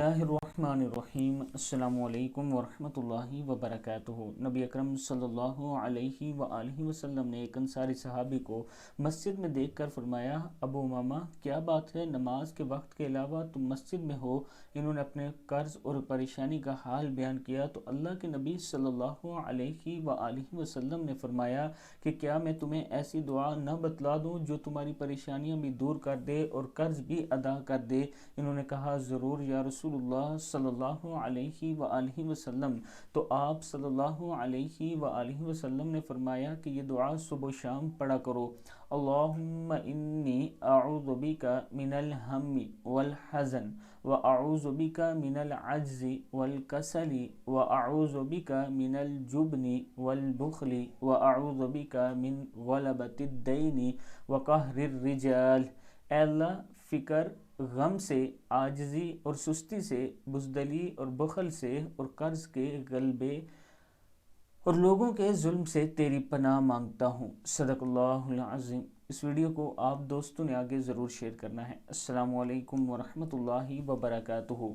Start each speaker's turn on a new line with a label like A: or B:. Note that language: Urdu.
A: اللہ الرحمن الرحیم۔ السلام علیکم ورحمۃ اللہ وبرکاتہ۔ نبی اکرم صلی اللہ علیہ وآلہ وسلم نے ایک انصاری صحابی کو مسجد میں دیکھ کر فرمایا، ابو امامہ کیا بات ہے، نماز کے وقت کے علاوہ تم مسجد میں ہو؟ انہوں نے اپنے قرض اور پریشانی کا حال بیان کیا تو اللہ کے نبی صلی اللہ علیہ وآلہ وسلم نے فرمایا کہ کیا میں تمہیں ایسی دعا نہ بتلا دوں جو تمہاری پریشانیاں بھی دور کر دے اور قرض بھی ادا کر دے؟ انہوں نے کہا، ضرور یا رسول اللہ صلی اللہ علیہ وآلہ وسلم۔ تو آپ صلی اللہ علیہ وآلہ وسلم نے فرمایا کہ یہ دعا صبح و شام پڑھا کرو۔ اللہم انی اعوذ بک من الہم والحزن واعوذ بک من العجز والکسل واعوذ بک من الجبن والبخل واعوذ بک من غلبۃ الدین وقہر الرجال۔ اے اللہ، فکر، غم سے، عاجزی اور سستی سے، بزدلی اور بخل سے اور قرض کے غلبے اور لوگوں کے ظلم سے تیری پناہ مانگتا ہوں۔ صدق اللہ العظیم۔ اس ویڈیو کو آپ دوستوں نے آگے ضرور شیئر کرنا ہے۔ السلام علیکم ورحمۃ اللہ وبرکاتہ۔